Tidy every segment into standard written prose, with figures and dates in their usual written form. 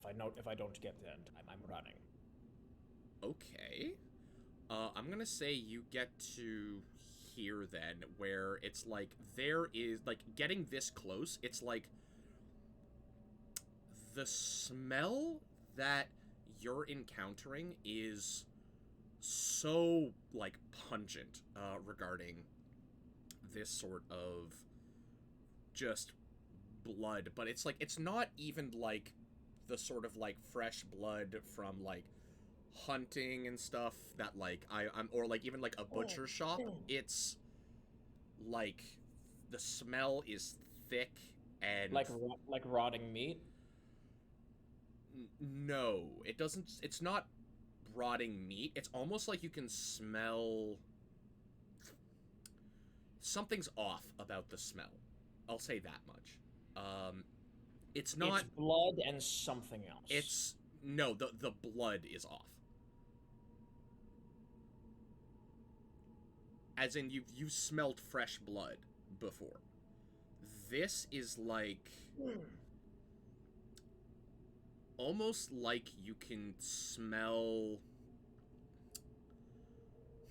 If I don't get there in time, I'm running. Okay. I'm gonna say you get to here then, where it's like there is like getting this close. It's like the smell that you're encountering is so like pungent regarding this sort of just blood, but it's like it's not even like the sort of like fresh blood from like hunting and stuff that like I'm or like even like a butcher shop. It's like the smell is thick and Like rotting meat. no, it doesn't. It's not rotting meat. It's almost like you can smell something's off about the smell. I'll say that much. Um, it's It's not. blood and something else. It's no. The blood is off. As in you've smelled fresh blood before. This is like almost like you can smell.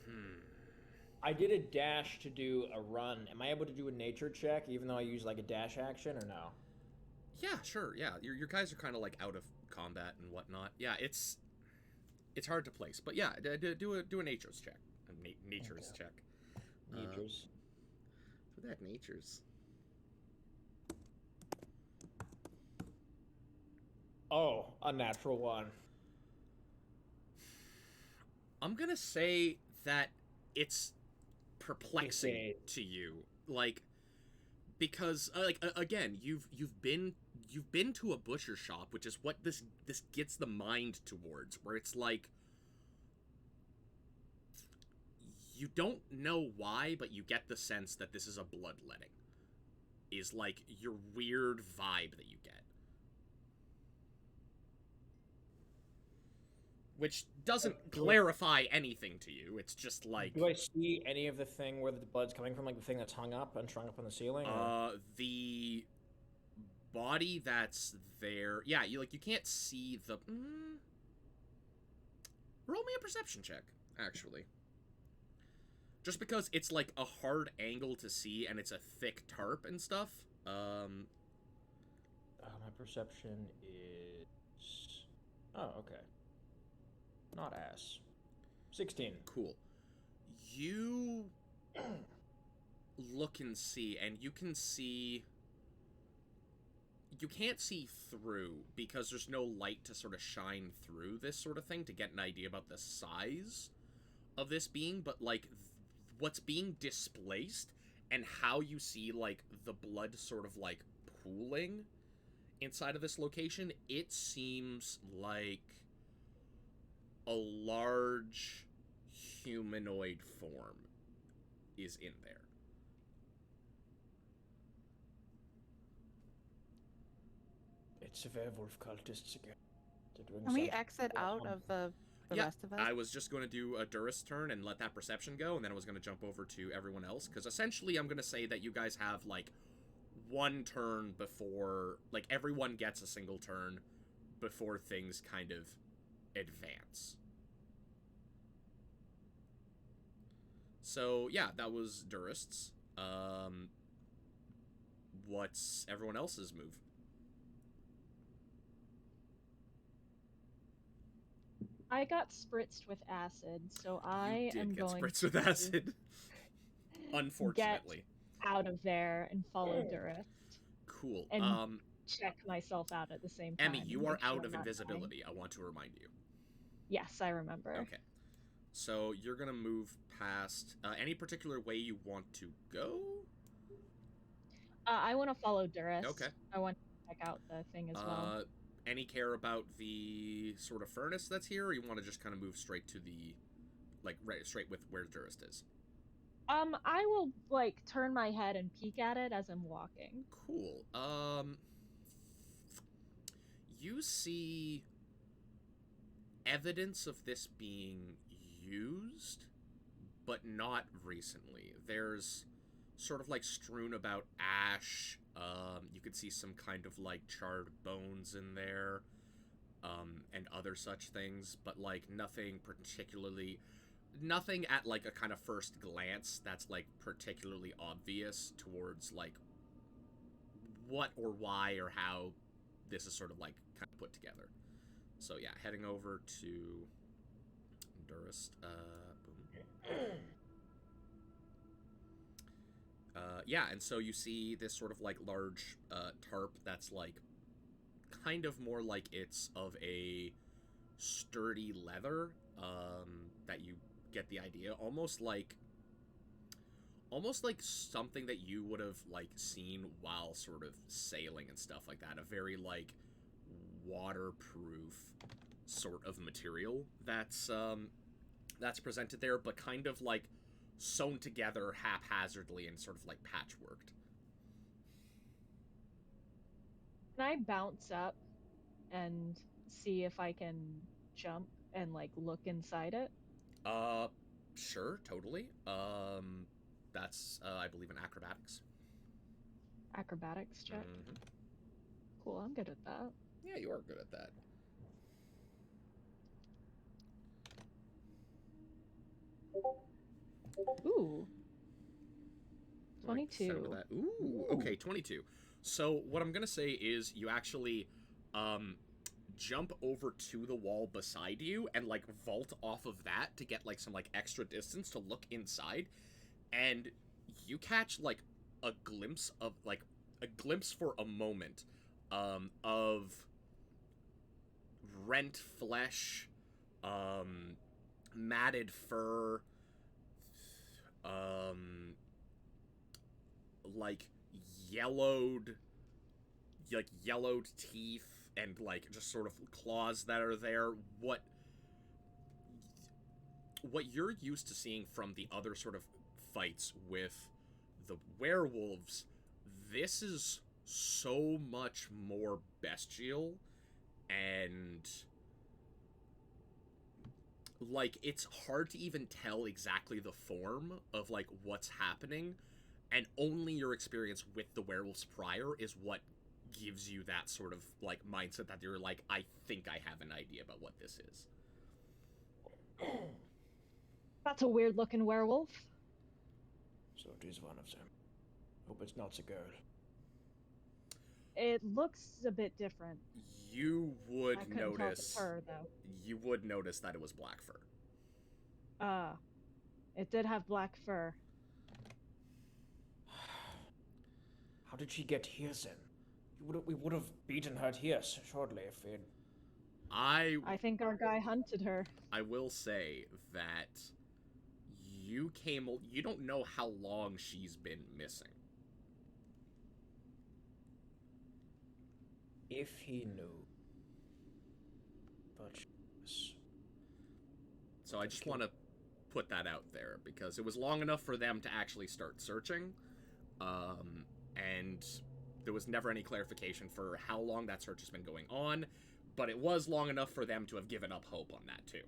Hmm. I did a dash to do a run. Am I able to do a nature check even though I use like a dash action or no? Yeah, sure. Yeah, your guys are kind of like out of combat and whatnot. Yeah, it's hard to place, but yeah, do a nature's check. Nature's Okay. check. Uh, Natures. for that nature's. Oh, a natural one. I'm gonna say that it's 15. perplexing to you, like because again, you've been to a butcher shop, which is what this gets the mind towards, where it's like you don't know why, but you get the sense that this is a bloodletting. Is like your weird vibe that you get. Which doesn't clarify anything to you. It's just Do like I see any of the thing where the blood's coming from, like the thing that's hung up and strung up on the ceiling, or? the body that's there. Yeah, you can't see the. Roll me a perception check, actually. Just because it's like a hard angle to see and it's a thick tarp and stuff. My perception is. Oh, okay. Not ass. 16. Cool. You look and see, and you can see. You can't see through because there's no light to sort of shine through this sort of thing to get an idea about the size of this being, but like what's being displaced and how you see like the blood sort of like pooling inside of this location, it seems like a large humanoid form is in there. It's werewolf cultists again. They're doing Can we something. exit out of the Yeah, rest of us? I was just going to do a Duris turn and let that perception go, and then I was going to jump over to everyone else, because essentially I'm going to say that you guys have, like, one turn before, like, everyone gets a single turn before things kind of advance. So, yeah, that was Durists. What's everyone else's move? I got spritzed with acid, so You I did am get going spritzed with to acid. get Unfortunately. out of there and follow Durist Cool. and check myself out at the same Emmy, time and you are make sure out I'm of not dying. invisibility. I want to remind you. Yes, I remember. Okay. So you're gonna move past any particular way you want to go? I want to follow Durist. Okay. I want to check out the thing as well. Any care about the sort of furnace that's here, or you want to just kind of move straight to the, like, right straight with where Durist is? I will like turn my head and peek at it as I'm walking. Cool. You see evidence of this being used, but not recently. There's sort of like strewn about ash. You could see some kind of like charred bones in there. and other such things, but like nothing at like a kind of first glance that's like particularly obvious towards like what or why or how this is sort of like kind of put together. So yeah, heading over to Durst. Boom. Yeah, and so you see this sort of like large tarp that's like kind of more like it's of a sturdy leather, that you get the idea, almost like something that you would have like seen while sort of sailing and stuff like that. A very like waterproof sort of material that's presented there, but kind of like sewn together haphazardly and sort of like patchworked. Can I bounce up and see if I can jump and like look inside it? Sure, totally. That's I believe in acrobatics. Acrobatics check. Mm-hmm. Cool, I'm good at that. Yeah, you are good at that. Ooh. I like the sound of 22. that. Ooh, okay, 22. So what I'm gonna say is you actually jump over to the wall beside you and like vault off of that to get like some like extra distance to look inside, and you catch like a glimpse for a moment of rent flesh, matted fur, like yellowed teeth and like just sort of claws that are there. What you're used to seeing from the other sort of fights with the werewolves, this is so much more bestial, and like it's hard to even tell exactly the form of like what's happening, and only your experience with the werewolves prior is what gives you that sort of like mindset that you're like, I think I have an idea about what this is. That's a weird looking werewolf. So it is one of them. Hope it's not a girl. It looks a bit different. You would I couldn't tell if notice it's her though. you would notice that it was black fur. It did have black fur. How did she get here then? We would have beaten her here shortly if we had... I think our guy hunted her. I will say that you don't know how long she's been missing. If he knew. But... So I just want to put that out there, because it was long enough for them to actually start searching, and there was never any clarification for how long that search has been going on, but it was long enough for them to have given up hope on that too.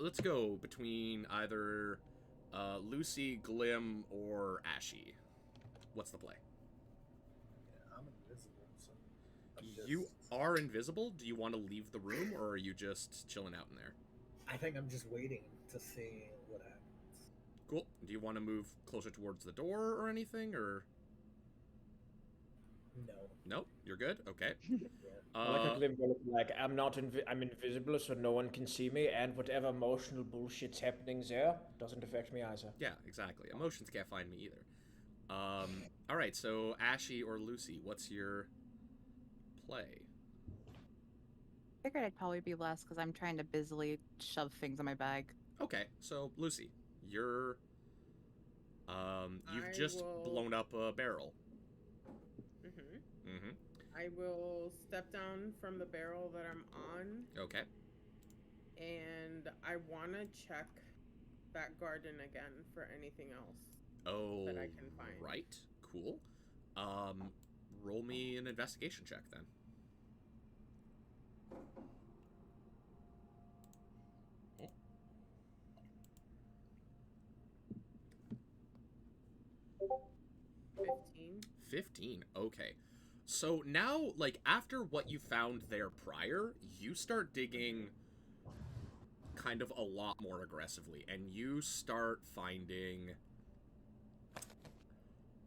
Let's go between either Lucy, Glim, or Ashy. What's the play? Yeah, I'm invisible, so I'm You are invisible? Do you want to leave the room, or are you just chilling out in there? I think I'm just waiting to see what happens. Cool. Do you want to move closer towards the door or anything, or...? No. Nope, you're good? Okay. Yeah. Like a glimmer, like I'm invisible, so no one can see me, and whatever emotional bullshit's happening there doesn't affect me either. Yeah, exactly. Emotions can't find me either. All right, so Ashy or Lucy, what's your play? Figured I'd probably be less because I'm trying to busily shove things in my bag. Okay, so Lucy, you've I just will- blown up a barrel. I will step down from the barrel that I'm on, Okay. and I want to check that garden again for anything else. Oh, That I can find. right. Cool. Roll me an investigation check then. Oh. 15. 15. Okay. So now, like, after what you found there prior, you start digging kind of a lot more aggressively, and you start finding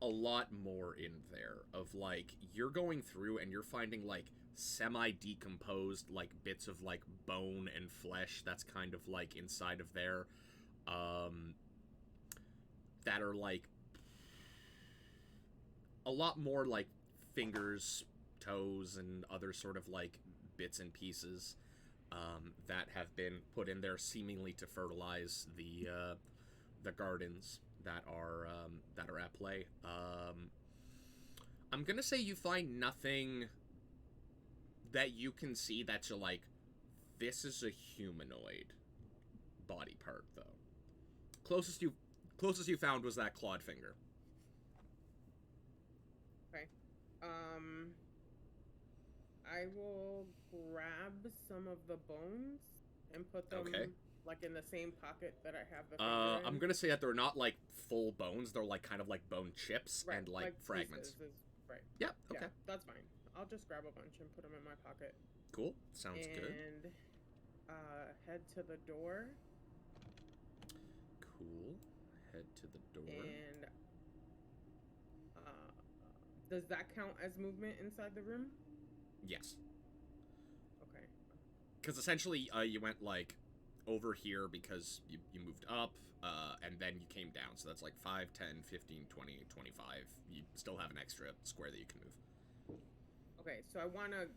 a lot more in there of, like, you're going through and you're finding, like, semi-decomposed, like, bits of, like, bone and flesh that's kind of, like, inside of there, that are, like, a lot more, like, fingers, toes, and other sort of, like, bits and pieces, that have been put in there seemingly to fertilize the gardens that are at play. I'm gonna say you find nothing that you can see that you're like, this is a humanoid body part, though. Closest you found was that clawed finger. Okay. I will grab some of the bones and put them like in the same pocket that I have the finger in. I'm gonna say that they're not like full bones; they're like kind of like bone chips and like fragments. Right. Yeah. Okay. Yeah, that's fine. I'll just grab a bunch and put them in my pocket. Cool. Sounds good. And head to the door. Cool. Head to the door. And does that count as movement inside the room? Yes. Okay. Because essentially, you went like over here because you moved up, and then you came down. So that's like 5, 10, 15, 20, 25. You still have an extra square that you can move. Okay, so I want to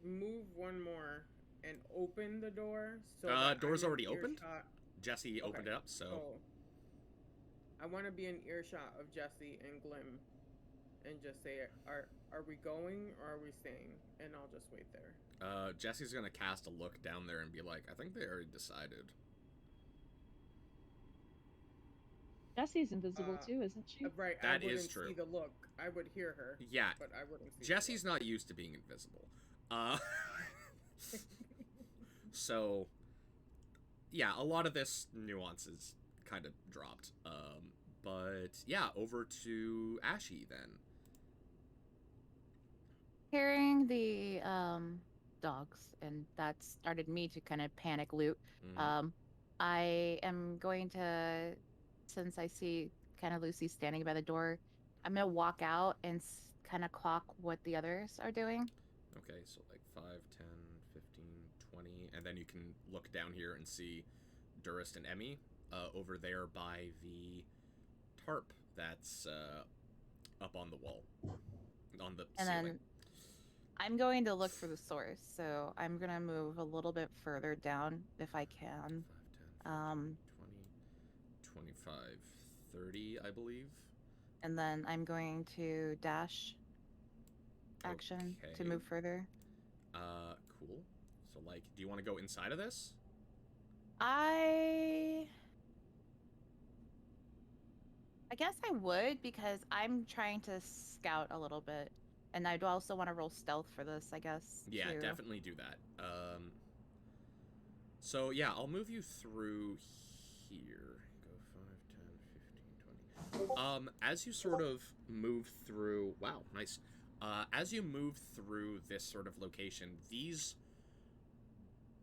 move one more and open the door. So door's already opened? Jesse Okay, opened it up, so... I want to be in earshot of Jesse and Glim and just say, are we going or are we staying? And I'll just wait there. Jesse's gonna cast a look down there and be like, I think they already decided. Jessie's invisible too, isn't she? Right, That I wouldn't is true. see the look. I would hear her. Yeah, but I wouldn't see Jesse's not used to being invisible. So, yeah, a lot of this nuances kind of dropped. But yeah, over to Ashy then. Hearing the dogs, and that started me to kind of panic loot. I am going to, since I see kind of Lucy standing by the door, I'm gonna walk out and kind of clock what the others are doing. Okay, so like 5, 10, 15, 20, and then you can look down here and see Durist and Emmy over there by the tarp that's up on the wall, on the ceiling. Then I'm going to look for the source, so I'm gonna move a little bit further down if I can. 5, 10, 20, 25, 30, I believe. And then I'm going to dash action to move further. Cool. So, like, do you want to go inside of this? I guess I would, because I'm trying to scout a little bit. And I'd also want to roll stealth for this, I guess. Yeah, too. definitely do that. So, yeah, I'll move you through here. Go 5, 10, 15, 20. As you sort of move through... Wow, nice. As you move through this sort of location, these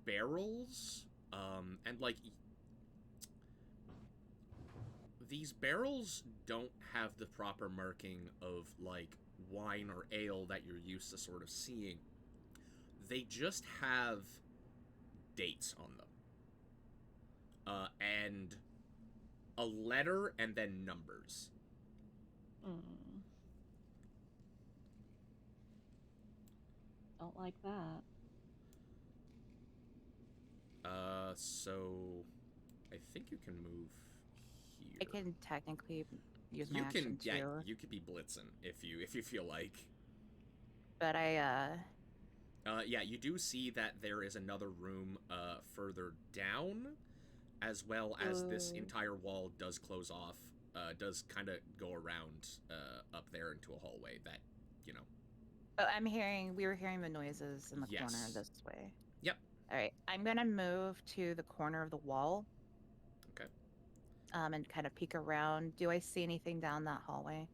barrels, and, like... These barrels don't have the proper marking of, like, wine or ale that you're used to sort of seeing. They just have dates on them. And a letter and then numbers. Don't like that. So I think you can move here. I can technically use my action too. Yeah, you could be blitzing if you feel like. But yeah, you do see that there is another room further down, as well as this entire wall does close off, does kind of go around up there into a hallway that, you know. Oh, we were hearing the noises in the corner this way. Yep. All right, I'm gonna move to the corner of the wall. Okay. And kind of peek around. Do I see anything down that hallway?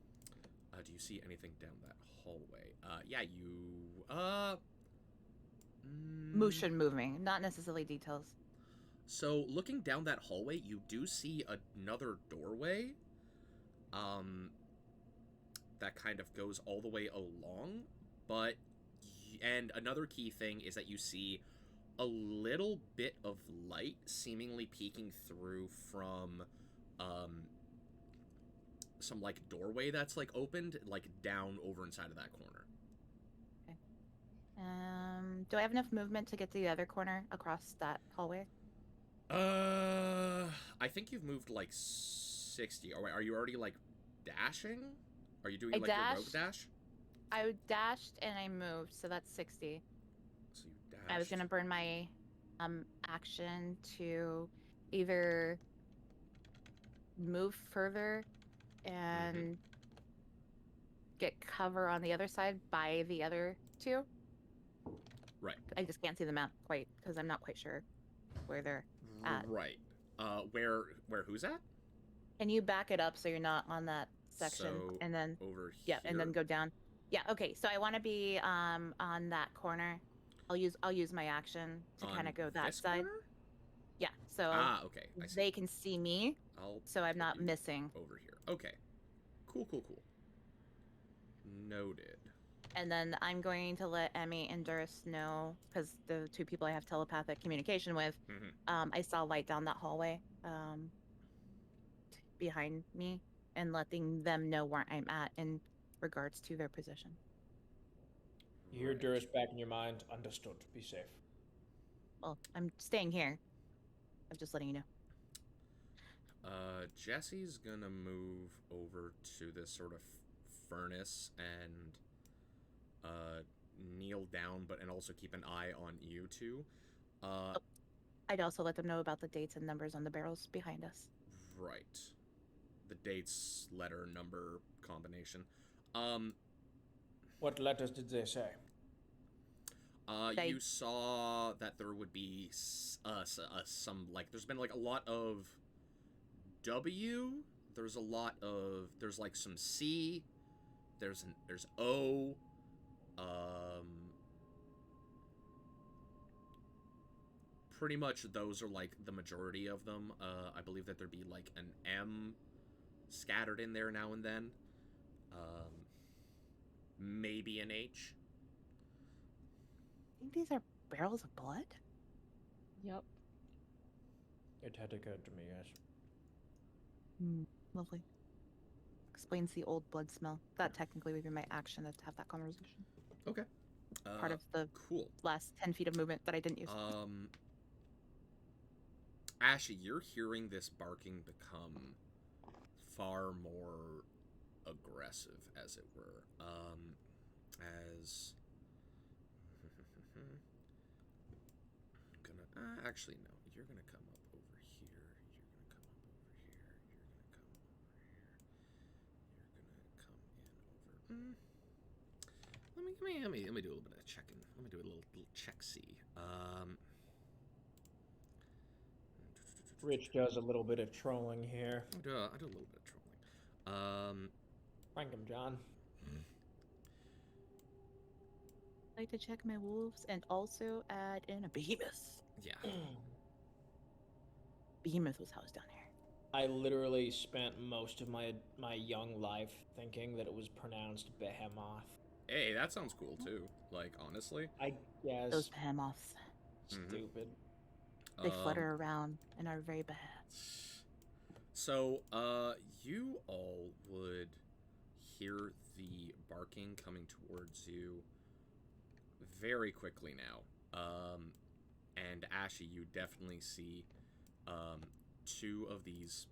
Do you see anything down that hallway? Yeah, you, Motion moving, not necessarily details. So, looking down that hallway, you do see another doorway, that kind of goes all the way along, but, and another key thing is that you see a little bit of light seemingly peeking through from, some, like, doorway that's, like, opened, like, down over inside of that corner. Okay. Do I have enough movement to get to the other corner across that hallway? I think you've moved, like, 60. Are you already, like, dashing? Are you doing, I like, your rogue dashed. dash? I dashed and I moved, so that's 60. So you dashed. I was gonna burn my action to either move further and get cover on the other side by the other two. Right. I just can't see the map quite because I'm not quite sure where they're at. Right. Where who's at? Can you back it up so you're not on that section So, and then over yeah, here. and then go down. Yeah, okay. So I want to be on that corner. I'll use my action to kind On of go that this side. corner? Yeah. So Okay. I see. they can see me, I'll so I'm put not you missing. over here. Okay. Cool. Noted. And then I'm going to let Emmy and Duris know, because the two people I have telepathic communication with, I saw light down that hallway behind me, and letting them know where I'm at in regards to their position. You hear Duris back in your mind. Understood. Be safe. Well, I'm staying here. I'm just letting you know. Jesse's gonna move over to this sort of furnace and kneel down, and also keep an eye on you two. I'd also let them know about the dates and numbers on the barrels behind us. Right. The dates, letter, number combination. What letters did they say? You saw that there would be some, like, there's been, like, a lot of W. There's like some C. There's O. Pretty much those are, like, the majority of them. I believe that there'd be, like, an M scattered in there now and then. Maybe an H. I think these are barrels of blood? Yep. It had occurred to me, yes. Lovely. Explains the old blood smell. That technically would be my action to have that conversation. Okay. Part of the cool. last 10 feet of movement that I didn't use. Ashy, you're hearing this barking become far more aggressive, as it were. As I'm gonna actually no, you're gonna come up over here. You're gonna come up over here. You're gonna come in over. Let me do a little bit of checking. Let me do a little check-see. Rich does a little bit of trolling here. I do a little bit of trolling. Frank him, John. I'd like to check my wolves and also add in a behemoth. Yeah. Behemoth was housed down here. I literally spent most of my young life thinking that it was pronounced behemoth. Hey, that sounds cool too. Like, honestly. I guess. Those behemoths. Stupid. They flutter around and are very bad. So, you all would hear the barking coming towards you very quickly now. And Ashy, you definitely see two of these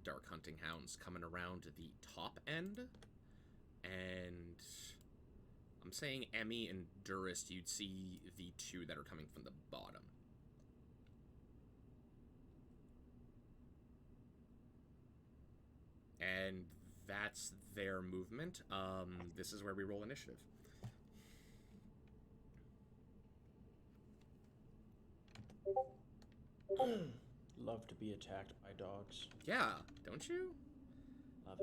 dark hunting hounds coming around the top end. And I'm saying Emmy and Duris, you'd see the two that are coming from the bottom. And that's their movement. This is where we roll initiative. Love to be attacked by dogs. Yeah, don't you?